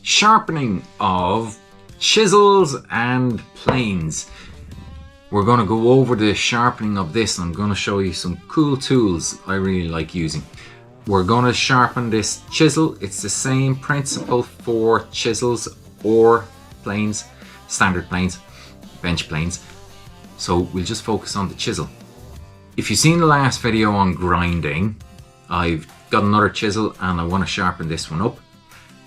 Sharpening of chisels and planes. We're going to go over the sharpening of this. I'm going to show you some cool tools I really like using. We're going to sharpen this chisel. It's the same principle for chisels or planes, standard planes, bench planes. So we'll just focus on the chisel. If you've seen the last video on grinding, I've got another chisel and I want to sharpen this one up.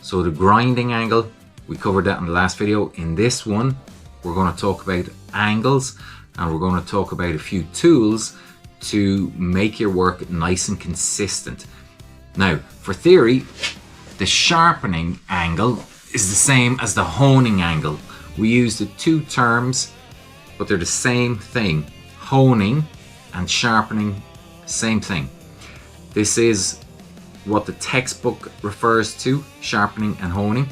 So the grinding angle, we covered that in the last video. In this one, we're going to talk about angles and we're going to talk about a few tools to make your work nice and consistent. Now, for theory, the sharpening angle is the same as the honing angle. We use the two terms, but they're the same thing. Honing and sharpening, same thing. This is what the textbook refers to, sharpening and honing,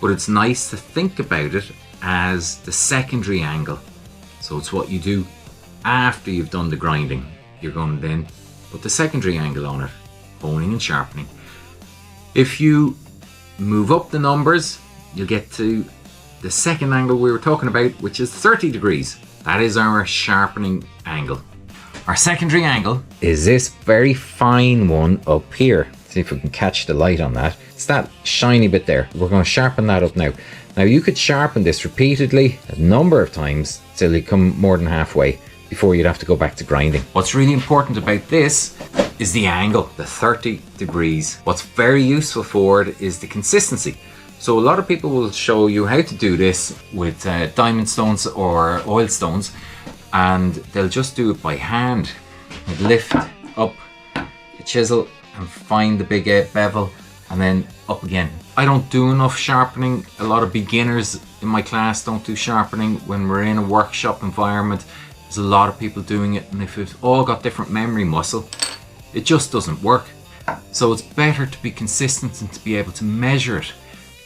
but it's nice to think about it as the secondary angle. So it's what you do after you've done the grinding. You're going to then put the secondary angle on it, honing and sharpening. If you move up the numbers, you'll get to the second angle we were talking about, which is 30 degrees. That is our sharpening angle. Our secondary angle is this very fine one up here. See if we can catch the light on that. It's that shiny bit there. We're going to sharpen that up now. Now you could sharpen this repeatedly a number of times till you come more than halfway before you'd have to go back to grinding. What's really important about this is the angle, the 30 degrees. What's very useful for it is the consistency. So a lot of people will show you how to do this with diamond stones or oil stones, and they'll just do it by hand. They'd lift up the chisel and find the big bevel and then up again. I don't do enough sharpening. A lot of beginners in my class don't do sharpening. When we're in a workshop environment, there's a lot of people doing it, and if it's all got different memory muscle, it just doesn't work. So it's better to be consistent and to be able to measure it.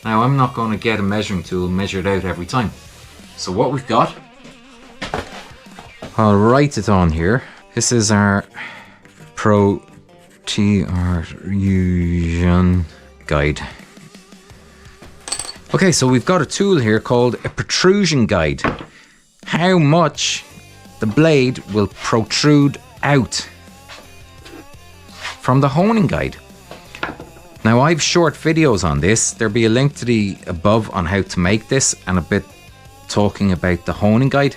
Now I'm not going to get a measuring tool and measure it out every time. So what we've got, I'll write it on here. This is our Protrusion guide. Okay, so we've got a tool here called a protrusion guide. How much the blade will protrude out from the honing guide. Now I've short videos on this. There'll be a link to the above on how to make this and a bit talking about the honing guide.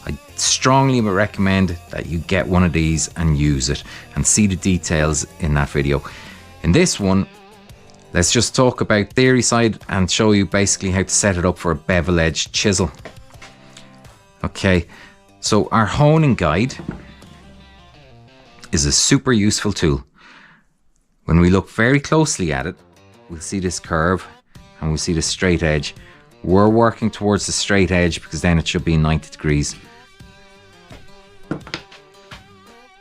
I strongly recommend that you get one of these and use it and see the details in that video. In this one, let's just talk about theory side and show you basically how to set it up for a bevel edge chisel. Okay, so our honing guide is a super useful tool. When we look very closely at it, we'll see this curve and we'll see the straight edge. We're working towards the straight edge because then it should be 90 degrees.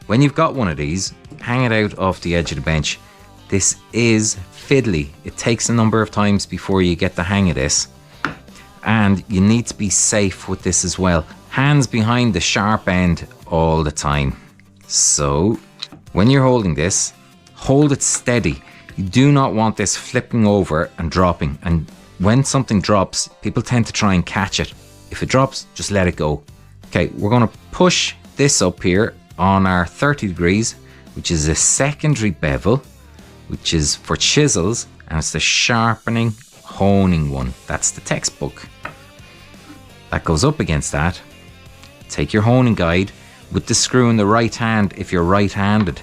When you've got one of these, hang it out off the edge of the bench. This is fiddly. It takes a number of times before you get the hang of this. And you need to be safe with this as well. Hands behind the sharp end all the time. So when you're holding this, hold it steady. You do not want this flipping over and dropping. And when something drops, people tend to try and catch it. If it drops, just let it go. Okay, we're going to push this up here on our 30 degrees, which is a secondary bevel, which is for chisels, and it's the sharpening, honing one. That's the textbook. That goes up against that. Take your honing guide with the screw in the right hand if you're right-handed.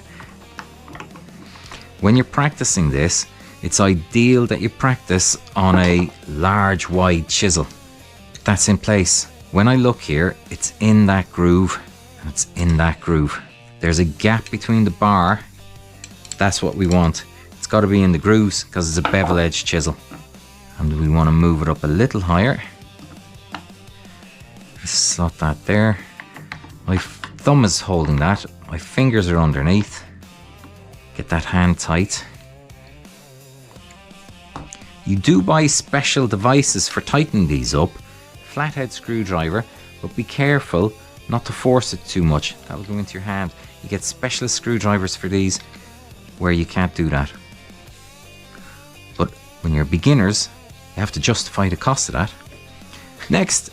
When you're practicing this, it's ideal that you practice on a large, wide chisel. That's in place. When I look here, it's in that groove, and it's in that groove. There's a gap between the bar. That's what we want. It's got to be in the grooves because it's a bevel edge chisel. And we want to move it up a little higher. Slot that there. My thumb is holding that. My fingers are underneath. Get that hand tight. You do buy special devices for tightening these up. Flathead screwdriver, but be careful not to force it too much. That will go into your hand. You get specialist screwdrivers for these where you can't do that. But when you're beginners, You have to justify the cost of that. Next,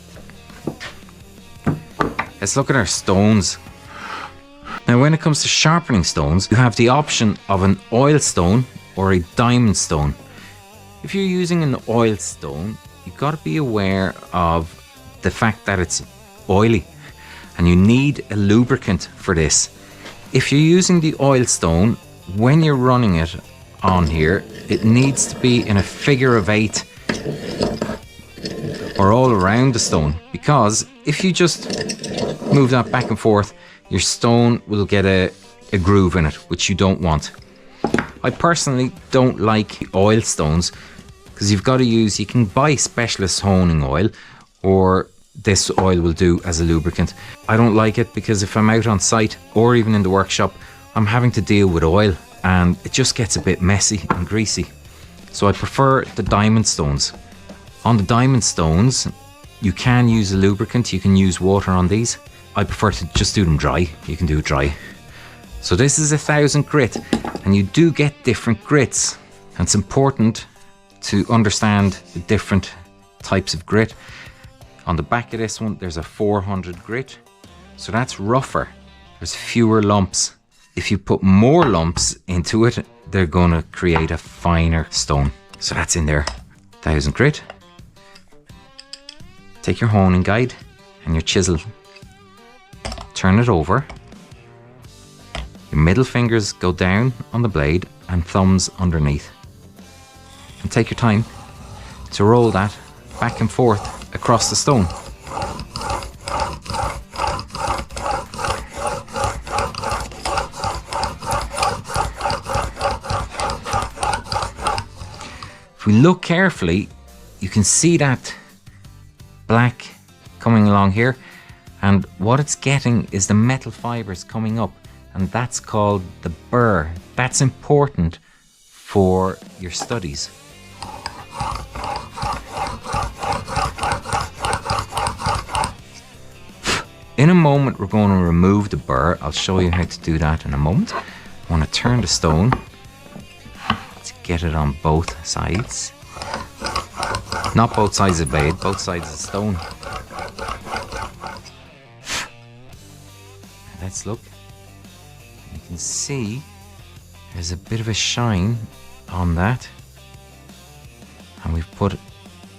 let's look at our stones. Now, when it comes to sharpening stones, you have the option of an oil stone or a diamond stone. If you're using an oil stone, you've got to be aware of the fact that it's oily and you need a lubricant for this. If you're using the oil stone, when you're running it on here, it needs to be in a figure of 8 or all around the stone, because if you just move that back and forth, your stone will get a groove in it, which you don't want. I personally don't like oil stones because you can buy specialist honing oil, or this oil will do as a lubricant. I don't like it because if I'm out on site or even in the workshop, I'm having to deal with oil and it just gets a bit messy and greasy. So I prefer the diamond stones. On the diamond stones, you can use a lubricant, you can use water on these. I prefer to just do them dry. You can do it dry. So this is 1000 grit, and you do get different grits. And it's important to understand the different types of grit. On the back of this one, there's a 400 grit. So that's rougher. There's fewer lumps. If you put more lumps into it, they're going to create a finer stone. So that's in there. 1000 grit. Take your honing guide and your chisel. Turn it over. Your middle fingers go down on the blade and thumbs underneath. And take your time to roll that back and forth across the stone. If we look carefully, you can see that black coming along here, and what it's getting is the metal fibers coming up, and that's called the burr. That's important for your studies. In a moment, we're going to remove the burr. I'll show you how to do that in a moment. I want to turn the stone to get it on both sides. Not both sides of the blade, both sides of the stone. Let's look. You can see there's a bit of a shine on that. And we've put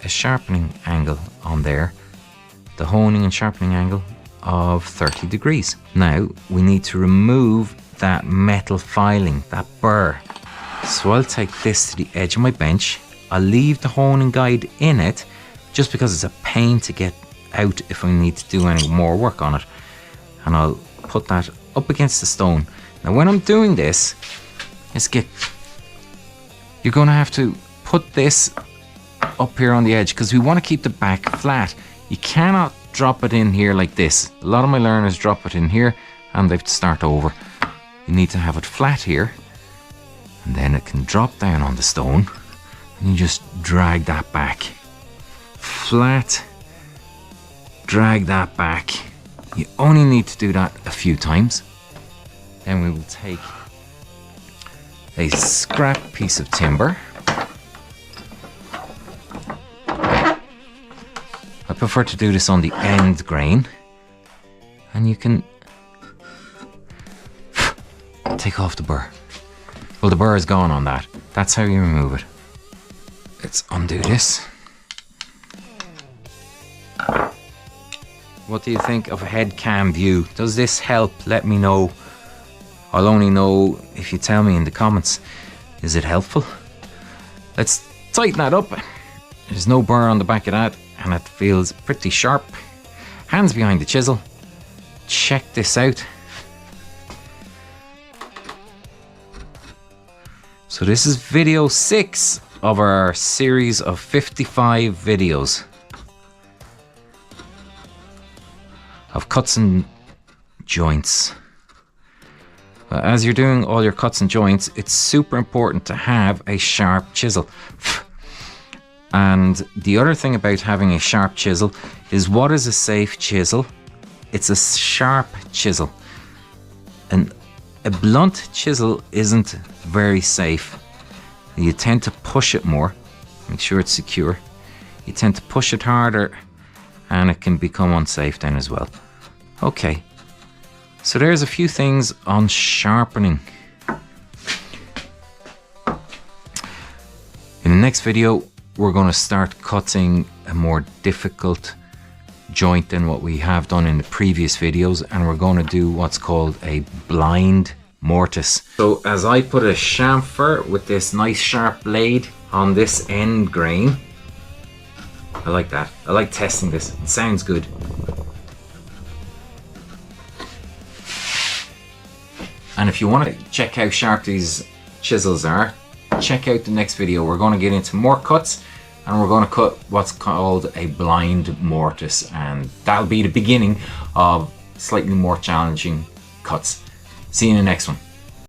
a sharpening angle on there. The honing and sharpening angle of 30 degrees. Now we need to remove that metal filing, that burr. So I'll take this to the edge of my bench. I'll leave the honing guide in it just because it's a pain to get out if I need to do any more work on it. And I'll put that up against the stone. Now when I'm doing this, you're going to have to put this up here on the edge because we want to keep the back flat. You cannot drop it in here like this. A lot of my learners drop it in here and they have to start over. You need to have it flat here, and then it can drop down on the stone, and you just drag that back. Flat, drag that back. You only need to do that a few times. Then we will take a scrap piece of timber. I prefer to do this on the end grain, and you can take off the burr. Well, the burr is gone on that. That's how you remove it. Let's undo this. What do you think of a head cam view? Does this help? Let me know. I'll only know if you tell me in the comments. Is it helpful? Let's tighten that up. There's no burr on the back of that, and it feels pretty sharp. Hands behind the chisel. Check this out. So this is video 6 of our series of 55 videos of cuts and joints. As you're doing all your cuts and joints, it's super important to have a sharp chisel. And the other thing about having a sharp chisel is, what is a safe chisel? It's a sharp chisel. And a blunt chisel isn't very safe. You tend to push it more. Make sure it's secure. you tend to push it harder and it can become unsafe then as well. Okay, so there's a few things on sharpening. In the next video, we're going to start cutting a more difficult joint than what we have done in the previous videos, and we're going to do what's called a blind mortise. So as I put a chamfer with this nice sharp blade on this end grain, I like that. I like testing this. It sounds good. And if you want to check how sharp these chisels are, check out the next video. We're going to get into more cuts, and we're going to cut what's called a blind mortise, and that'll be the beginning of slightly more challenging cuts. See you in the next one.